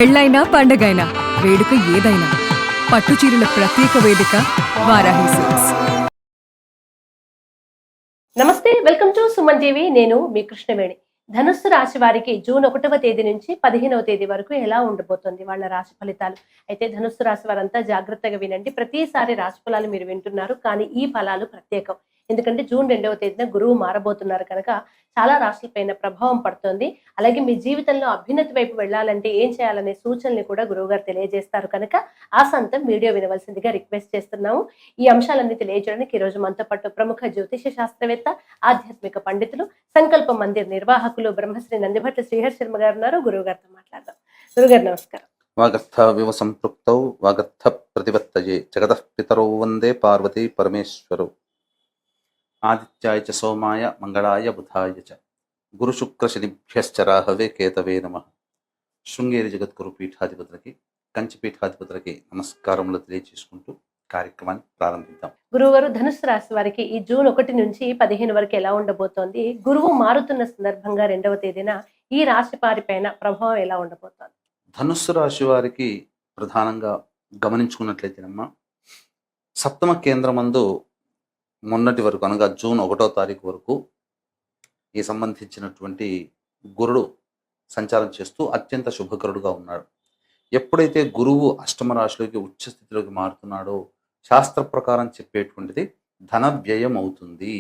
పెళ్ళైనా పండగైనా వేడుక ఏదైనా పట్టుచీరల ప్రత్యేక వేదిక వారాహి సిల్క్స్. నమస్తే, వెల్కమ్ టు సుమన్ టీవీ. నేను మీ కృష్ణవేణి. ధనుస్సు రాశి వారికి జూన్ 1వ తేదీ నుంచి 15వ తేదీ వరకు ఎలా ఉండబోతోంది వాళ్ళ రాశి ఫలితాలు. అయితే ధనుస్సు రాశి వారంతా జాగ్రత్తగా వినండి. ప్రతిసారి రాశి ఫలాలు మీరు వింటున్నారు, కానీ ఈ ఫలాలు ప్రత్యేకం. ఎందుకంటే జూన్ 2వ తేదీన గురువు మారబోతున్నారు కనుక చాలా రాశులపైన ప్రభావం పడుతోంది. అలాగే మీ జీవితంలో అభ్యున్నతి వైపు వెళ్ళాలంటే ఏం చేయాలనే సూచనలు కూడా గురువు గారు తెలియజేస్తారు కనుక ఆశాంతం వీడియో వినవలసిందిగా రిక్వెస్ట్ చేస్తున్నాము. ఈ అంశాలన్నీ తెలియజేయడానికి ఈ రోజు మనతో పాటు ప్రముఖ జ్యోతిష శాస్త్రవేత్త, ఆధ్యాత్మిక పండితులు, సంకల్ప మందిర్ నిర్వాహకులు బ్రహ్మశ్రీ నందిభట్ల శ్రీహర్ శర్మ గారు ఉన్నారు. గురువు గారితో మాట్లాడదాం. గురుగారు నమస్కారం. వాగర్థ వివ సంపృక్తౌ వాగర్థ ప్రతిపత్తయే జగతః పితరౌ వందే పార్వతీ పరమేశ్వరౌ. ఆదిత్యాయ చ సోమాయ మంగళాయ బుధాయ చ గురు శుక్ర శనిభ్యశ్చ రాహవే కేతవే నమః. శృంగేరి జగద్గురు పీఠాధిపతులకి, కంచి పీఠాధిపతులకి నమస్కారములు తెలియజేసుకుంటూ కార్యక్రమాన్ని ప్రారంభిద్దాం. గురువు గారు, ధనుసు రాశి వారికి ఈ జూన్ 1 నుంచి 15 వరకు ఎలా ఉండబోతోంది? గురువు మారుతున్న సందర్భంగా 2వ తేదీన ఈ రాశి వారి పైన ప్రభావం ఎలా ఉండబోతోంది? ధనుస్సు రాశి వారికి ప్రధానంగా గమనించుకున్నట్లయితేనమ్మా, సప్తమ కేంద్రమందు మొన్నటి వరకు అనగా జూన్ 1వ తారీఖు వరకు ఈ సంబంధించినటువంటి గురుడు సంచారం చేస్తూ అత్యంత శుభకరుడుగా ఉన్నాడు. ఎప్పుడైతే గురువు అష్టమ రాశిలోకి ఉచ్చ స్థితిలోకి మారుతున్నాడో శాస్త్ర ప్రకారం చెప్పేటువంటిది ధన వ్యయం అవుతుంది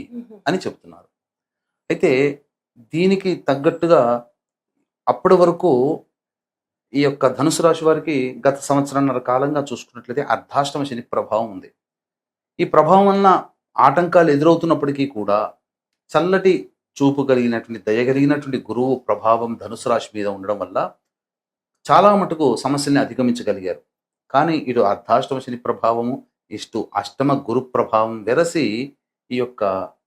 అని చెప్తున్నారు. అయితే దీనికి తగ్గట్టుగా అప్పటి వరకు ఈ యొక్క ధనుసు రాశి వారికి గత సంవత్సరంన్నర కాలంగా చూసుకున్నట్లయితే అర్ధాష్టమ శని ప్రభావం ఉంది. ఈ ప్రభావం వలన ఆటంకాలు ఎదురవుతున్నప్పటికీ కూడా చల్లటి చూపు కలిగినటువంటి, దయగలిగినటువంటి గురువు ప్రభావం ధనుసు రాశి మీద ఉండడం వల్ల చాలా మటుకు సమస్యల్ని అధిగమించగలిగారు. కానీ ఇటు అర్ధాష్టమ శని ప్రభావము, ఇటు అష్టమ గురు ప్రభావం వెరసి ఈ యొక్క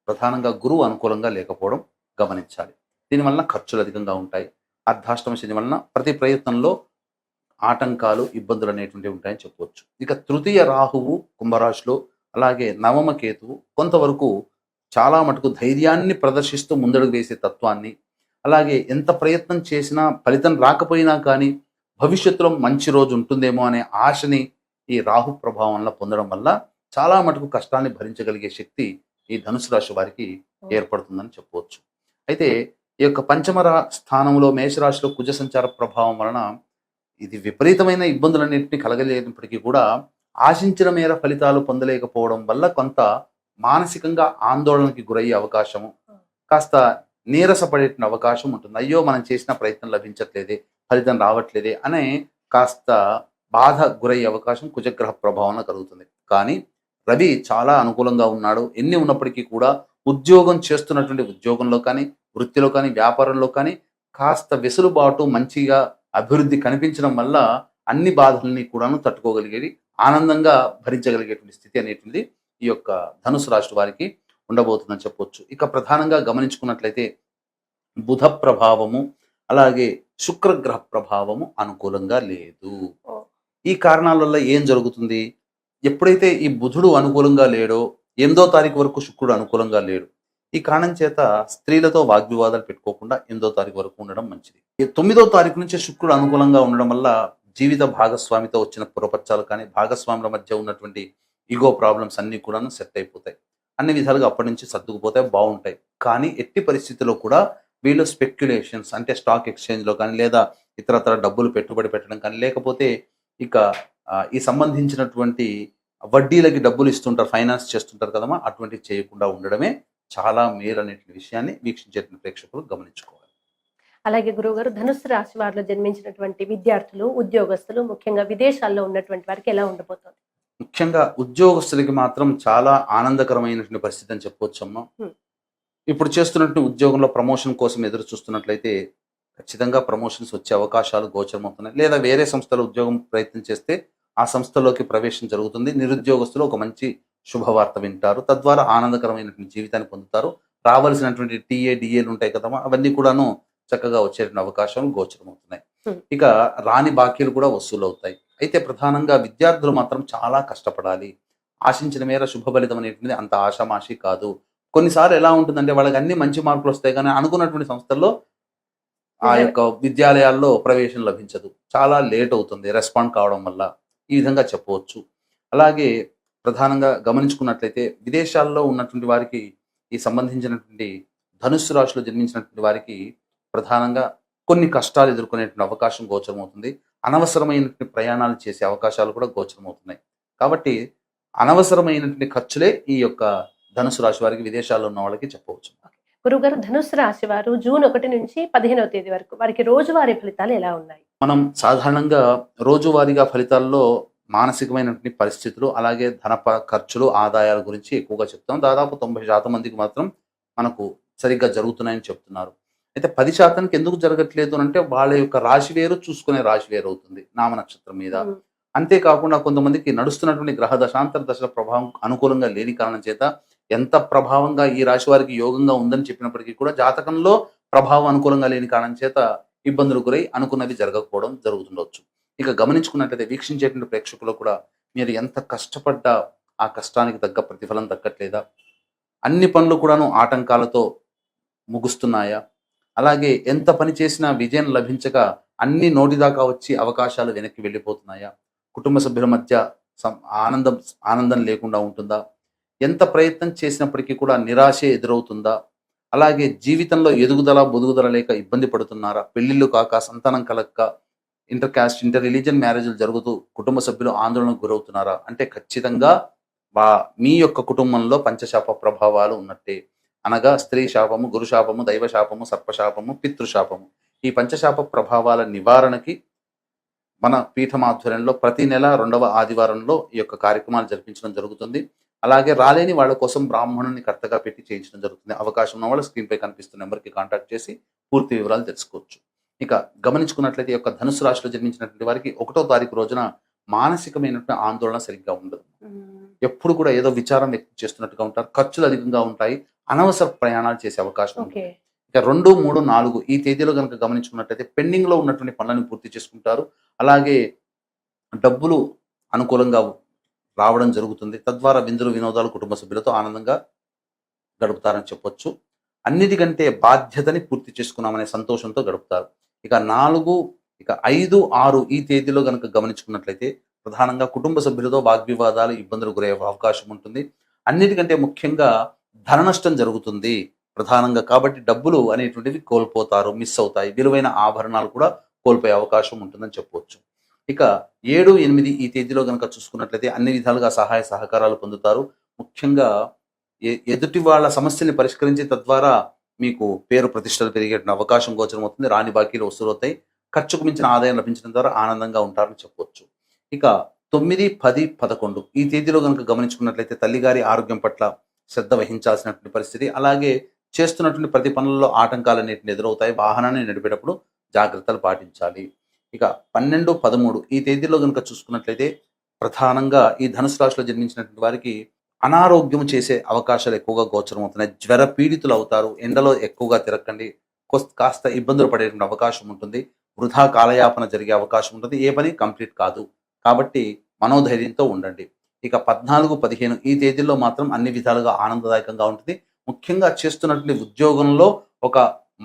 ప్రధానంగా గురువు అనుకూలంగా లేకపోవడం గమనించాలి. దీనివల్ల ఖర్చులు అధికంగా ఉంటాయి. అర్ధాష్టమ శని వలన ప్రతి ప్రయత్నంలో ఆటంకాలు, ఇబ్బందులు అనేటువంటివి ఉంటాయని చెప్పవచ్చు. ఇక తృతీయ రాహువు కుంభరాశిలో, అలాగే నవమ కేతువు కొంతవరకు చాలా మటుకు ధైర్యాన్ని ప్రదర్శిస్తూ ముందడుగు వేసే తత్వాన్ని, అలాగే ఎంత ప్రయత్నం చేసినా ఫలితం రాకపోయినా కానీ భవిష్యత్తులో మంచి రోజు ఉంటుందేమో అనే ఆశని ఈ రాహు ప్రభావంలో పొందడం వల్ల చాలా మటుకు కష్టాన్ని భరించగలిగే శక్తి ఈ ధనుసు రాశి వారికి ఏర్పడుతుందని చెప్పవచ్చు. అయితే ఈ యొక్క పంచమ స్థానంలో మేషరాశిలో కుజ సంచార ప్రభావం వలన ఇది విపరీతమైన ఇబ్బందులన్నింటినీ కలగలేనప్పటికీ కూడా ఆశించిన మేర ఫలితాలు పొందలేకపోవడం వల్ల కొంత మానసికంగా ఆందోళనకి గురయ్యే అవకాశము, కాస్త నీరసపడే అవకాశం ఉంటుంది. అయ్యో, మనం చేసిన ప్రయత్నం లభించట్లేదే, ఫలితం రావట్లేదే అనే కాస్త బాధ గురయ్యే అవకాశం కుజగ్రహ ప్రభావంలో కలుగుతుంది. కానీ రవి చాలా అనుకూలంగా ఉన్నాడు. ఎన్ని ఉన్నప్పటికీ కూడా ఉద్యోగం చేస్తున్నటువంటి ఉద్యోగంలో కానీ, వృత్తిలో కానీ, వ్యాపారంలో కానీ కాస్త వెసులుబాటు, మంచిగా అభివృద్ధి కనిపించడం వల్ల అన్ని బాధల్ని కూడాను తట్టుకోగలిగేది, ఆనందంగా భరించగలిగేటువంటి స్థితి అనేటువంటిది ఈ యొక్క ధనుసు రాశి వారికి ఉండబోతుందని చెప్పవచ్చు. ఇక ప్రధానంగా గమనించుకున్నట్లయితే బుధ ప్రభావము, అలాగే శుక్రగ్రహ ప్రభావము అనుకూలంగా లేదు. ఈ కారణాల వల్ల ఏం జరుగుతుంది? ఎప్పుడైతే ఈ బుధుడు అనుకూలంగా లేడో 8వ తారీఖు వరకు శుక్రుడు అనుకూలంగా లేడు. ఈ కారణం చేత స్త్రీలతో వాగ్వివాదాలు పెట్టుకోకుండా 8వ తారీఖు వరకు ఉండడం మంచిది. 9వ తారీఖు నుంచి శుక్రుడు అనుకూలంగా ఉండడం వల్ల జీవిత భాగస్వామితో వచ్చిన పురపచ్చాలు కానీ, భాగస్వాముల మధ్య ఉన్నటువంటి ఈగో ప్రాబ్లమ్స్ అన్నీ కూడా సెట్ అయిపోతాయి. అన్ని విధాలుగా అప్పటి నుంచి సర్దుకుపోతాయి, బాగుంటాయి. కానీ ఎట్టి పరిస్థితుల్లో కూడా వీళ్ళు స్పెక్యులేషన్స్ అంటే స్టాక్ ఎక్స్చేంజ్లో కానీ, లేదా ఇతరత్ర డబ్బులు పెట్టుబడి పెట్టడం కానీ, లేకపోతే ఇక ఈ సంబంధించినటువంటి వడ్డీలకి డబ్బులు ఇస్తుంటారు, ఫైనాన్స్ చేస్తుంటారు కదమ్మా, అటువంటివి చేయకుండా ఉండడమే చాలా మేలు అనే విషయాన్ని వీక్షించే ప్రేక్షకులు గమనించుకోవాలి. అలాగే గురువుగారు, ధనుసు రాశి వారిలో జన్మించినటువంటి విద్యార్థులు, ఉద్యోగస్తులు, ముఖ్యంగా విదేశాల్లో ఉన్నటువంటి వారికి ఎలా ఉండబోతోంది? ముఖ్యంగా ఉద్యోగస్తులకి మాత్రం చాలా ఆనందకరమైనటువంటి పరిస్థితి అని చెప్పవచ్చమ్మా. ఇప్పుడు చేస్తున్నటువంటి ఉద్యోగంలో ప్రమోషన్ కోసం ఎదురు చూస్తున్నట్లయితే ఖచ్చితంగా ప్రమోషన్స్ వచ్చే అవకాశాలు గోచరమవుతున్నాయి. లేదా వేరే సంస్థలో ఉద్యోగం ప్రయత్నం చేస్తే ఆ సంస్థలోకి ప్రవేశం జరుగుతుంది. నిరుద్యోగస్తులు ఒక మంచి శుభవార్త వింటారు, తద్వారా ఆనందకరమైనటువంటి జీవితాన్ని పొందుతారు. రావాల్సినటువంటి టీఏ డిఏలు ఉంటాయి కదమ్మా, అవన్నీ కూడాను చక్కగా వచ్చేటువంటి అవకాశాలు గోచరమవుతున్నాయి. ఇక రాని బాకీలు కూడా వసూలు అవుతాయి. అయితే ప్రధానంగా విద్యార్థులు మాత్రం చాలా కష్టపడాలి. ఆశించిన మేర శుభ ఫలితం అనేటువంటిది అంత ఆషామాషి కాదు. కొన్నిసార్లు ఎలా ఉంటుందంటే వాళ్ళకి అన్ని మంచి మార్కులు వస్తాయి, కానీ అనుకున్నటువంటి సంస్థల్లో ఆ యొక్క విద్యాలయాల్లో ప్రవేశం లభించదు, చాలా లేట్ అవుతుంది రెస్పాండ్ కావడం వల్ల, ఈ విధంగా చెప్పవచ్చు. అలాగే ప్రధానంగా గమనించుకున్నట్లయితే విదేశాల్లో ఉన్నటువంటి వారికి ఈ సంబంధించినటువంటి ధనుస్సు రాశిలో జన్మించినటువంటి వారికి ప్రధానంగా కొన్ని కష్టాలు ఎదుర్కొనేటువంటి అవకాశం గోచరమవుతుంది. అనవసరమైనటువంటి ప్రయాణాలు చేసే అవకాశాలు కూడా గోచరమవుతున్నాయి. కాబట్టి అనవసరమైనటువంటి ఖర్చులే ఈ యొక్క ధనుసు రాశి వారికి విదేశాల్లో ఉన్న వాళ్ళకి చెప్పవచ్చు. గురుగారు, ధనుస్సు రాశి వారు జూన్ 1 నుంచి 15వ తేదీ వరకు వారికి రోజువారీ ఫలితాలు ఎలా ఉన్నాయి? మనం సాధారణంగా రోజువారీగా ఫలితాల్లో మానసికమైనటువంటి పరిస్థితులు, అలాగే ఖర్చులు, ఆదాయాల గురించి ఎక్కువగా చెప్తాం. దాదాపు 90% మందికి మాత్రం మనకు సరిగ్గా జరుగుతున్నాయని చెప్తున్నారు. అయితే 10%కి ఎందుకు జరగట్లేదు అంటే వాళ్ళ యొక్క రాశి వేరు, చూసుకునే రాశి వేరు అవుతుంది నామ నక్షత్రం మీద. అంతేకాకుండా కొంతమందికి నడుస్తున్నటువంటి గ్రహ దశాంతర దశల ప్రభావం అనుకూలంగా లేని కారణం చేత ఎంత ప్రభావంగా ఈ రాశి వారికి యోగంగా ఉందని చెప్పినప్పటికీ కూడా జాతకంలో ప్రభావం అనుకూలంగా లేని కారణం చేత ఇబ్బందులు గురై అనుకున్నవి జరగకపోవడం జరుగుతుండొచ్చు. ఇక గమనించుకున్నట్లయితే వీక్షించేటువంటి ప్రేక్షకులు కూడా మీరు ఎంత కష్టపడ్డా ఆ కష్టానికి తగ్గ ప్రతిఫలం దక్కట్లేదా? అన్ని పనులు కూడాను ఆటంకాలతో ముగుస్తున్నాయా? అలాగే ఎంత పని చేసినా విజయం లభించక అన్ని నోటిదాకా వచ్చి అవకాశాలు వెనక్కి వెళ్ళిపోతున్నాయా? కుటుంబ సభ్యుల మధ్య ఆనందం లేకుండా ఉంటుందా? ఎంత ప్రయత్నం చేసినప్పటికీ కూడా నిరాశే ఎదురవుతుందా? అలాగే జీవితంలో బొదుగుదల లేక ఇబ్బంది పడుతున్నారా? పెళ్లిళ్ళు కాక, సంతానం కలక్క, ఇంటర్ క్యాస్ట్, ఇంటర్ రిలీజియన్ మ్యారేజ్లు జరుగుతూ కుటుంబ సభ్యులు ఆందోళనకు గురవుతున్నారా? అంటే ఖచ్చితంగా మీ యొక్క కుటుంబంలో పంచశాప ప్రభావాలు ఉన్నట్టే. అనగా స్త్రీ శాపము, గురు శాపము, దైవ శాపము, సర్పశాపము, పితృశాపము. ఈ పంచశాప ప్రభావాల నివారణకి మన పీఠం ఆధ్వర్యంలో ప్రతి నెల 2వ ఆదివారంలో ఈ యొక్క కార్యక్రమాలు జరిపించడం జరుగుతుంది. అలాగే రాలేని వాళ్ళ కోసం బ్రాహ్మణుని కర్తగా పెట్టి చేయించడం జరుగుతుంది. అవకాశం ఉన్న వాళ్ళు స్క్రీన్ పై కనిపిస్తున్న నెంబర్కి కాంటాక్ట్ చేసి పూర్తి వివరాలు తెలుసుకోవచ్చు. ఇక గమనించుకున్నట్లయితే ఈ యొక్క ధనుసు రాశిలో జన్మించినటువంటి వారికి 1వ తారీఖు రోజున మానసికమైనటువంటి ఆందోళన సరిగ్గా ఉండదు. ఎప్పుడు కూడా ఏదో విచారం వ్యక్తం చేస్తున్నట్టుగా ఉంటారు. ఖర్చులు అధికంగా ఉంటాయి. అనవసర ప్రయాణాలు చేసే అవకాశం ఉంటుంది. ఇక 2, 3, 4 ఈ తేదీలో కనుక గమనించుకున్నట్లయితే పెండింగ్ లో ఉన్నటువంటి పనులను పూర్తి చేసుకుంటారు. అలాగే డబ్బులు అనుకూలంగా రావడం జరుగుతుంది. తద్వారా విందులు, వినోదాలు కుటుంబ సభ్యులతో ఆనందంగా గడుపుతారని చెప్పొచ్చు. అన్నిటికంటే బాధ్యతని పూర్తి చేసుకున్నామనే సంతోషంతో గడుపుతారు. ఇక 4, ఇక 5, 6 ఈ తేదీలో కనుక గమనించుకున్నట్లయితే ప్రధానంగా కుటుంబ సభ్యులతో వాగ్వివాదాలు, ఇబ్బందులు గురయ్యే అవకాశం ఉంటుంది. అన్నిటికంటే ముఖ్యంగా ధన నష్టం జరుగుతుంది ప్రధానంగా. కాబట్టి డబ్బులు అనేటువంటివి కోల్పోతారు, మిస్ అవుతాయి. విలువైన ఆభరణాలు కూడా కోల్పోయే అవకాశం ఉంటుందని చెప్పవచ్చు. ఇక 7, 8 ఈ తేదీలో కనుక చూసుకున్నట్లయితే అన్ని విధాలుగా సహాయ సహకారాలు పొందుతారు. ముఖ్యంగా ఎదుటి వాళ్ళ సమస్యల్ని పరిష్కరించి తద్వారా మీకు పేరు ప్రతిష్టలు పెరిగే అవకాశం గోచరం అవుతుంది. రాని బాకీలు వసూలవుతాయి. ఖర్చుకు మించిన ఆదాయం లభించడం ద్వారా ఆనందంగా ఉంటారని చెప్పవచ్చు. ఇక 9, 10, 11 ఈ తేదీలో కనుక గమనించుకున్నట్లయితే తల్లిగారి ఆరోగ్యం పట్ల శ్రద్ధ వహించాల్సినటువంటి పరిస్థితి. అలాగే చేస్తున్నటువంటి ప్రతి పనుల్లో ఆటంకాలు అనేటివి ఎదురవుతాయి. వాహనాన్ని నడిపేటప్పుడు జాగ్రత్తలు పాటించాలి. ఇక 12, 13 ఈ తేదీలో కనుక చూసుకున్నట్లయితే ప్రధానంగా ఈ ధనుసు రాశిలో జన్మించినటువంటి వారికి అనారోగ్యం చేసే అవకాశాలు ఎక్కువగా గోచరం అవుతున్నాయి. జ్వర పీడితులు అవుతారు. ఎండలో ఎక్కువగా తిరగకండి. కాస్త ఇబ్బందులు పడేటువంటి అవకాశం ఉంటుంది. వృధా కాలయాపన జరిగే అవకాశం ఉంటుంది. ఏ పని కంప్లీట్ కాదు. కాబట్టి మనోధైర్యంతో ఉండండి. ఇక 14, 15 ఈ తేదీల్లో మాత్రం అన్ని విధాలుగా ఆనందదాయకంగా ఉంటుంది. ముఖ్యంగా చేస్తున్నటువంటి ఉద్యోగంలో ఒక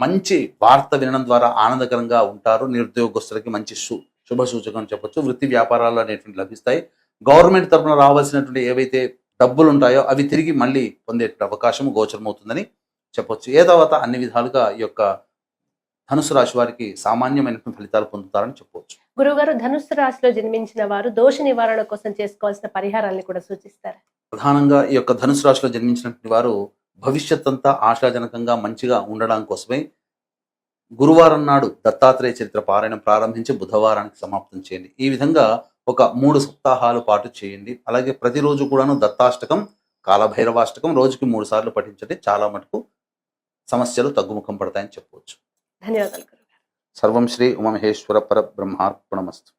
మంచి వార్త వినడం ద్వారా ఆనందకరంగా ఉంటారు. నిరుద్యోగస్తులకి మంచి శుభ సూచకం అని చెప్పొచ్చు. వృత్తి వ్యాపారాలు అనేటువంటి లభిస్తాయి. గవర్నమెంట్ తరఫున రావాల్సినటువంటి ఏవైతే డబ్బులు ఉంటాయో అవి తిరిగి మళ్ళీ పొందే అవకాశం గోచరమవుతుందని చెప్పొచ్చు. తర్వాత అన్ని విధాలుగా ఈ యొక్క ధనుసు రాశి వారికి సామాన్యమైనటువంటి ఫలితాలు పొందుతారని చెప్పవచ్చు. గురుగారు, ధనుసు రాశిలో జన్మించిన వారు దోష నివారణ కోసం చేసుకోవాల్సిన పరిహారాలను కూడా సూచిస్తారు. ప్రధానంగా ఈ యొక్క ధనుసు రాశిలో జన్మించినటువంటి వారు భవిష్యత్ అంతా ఆశాజనకంగా మంచిగా ఉండడం కోసమే గురువారం నాడు దత్తాత్రేయ చరిత్ర పారాయణం ప్రారంభించి బుధవారానికి సమాప్తం చేయండి. ఈ విధంగా ఒక 3 సప్తాహాల పాటు చేయండి. అలాగే ప్రతిరోజు కూడాను దత్తాష్టకం, కాలభైరవాష్టకం రోజుకి 3 సార్లు పఠించండి. చాలా మటుకు సమస్యలు తగ్గుముఖం పడతాయని చెప్పవచ్చు. ధన్యవాదాలు. సర్వం శ్రీ ఉమామహేశ్వర పరబ్రహ్మార్పణమస్తు.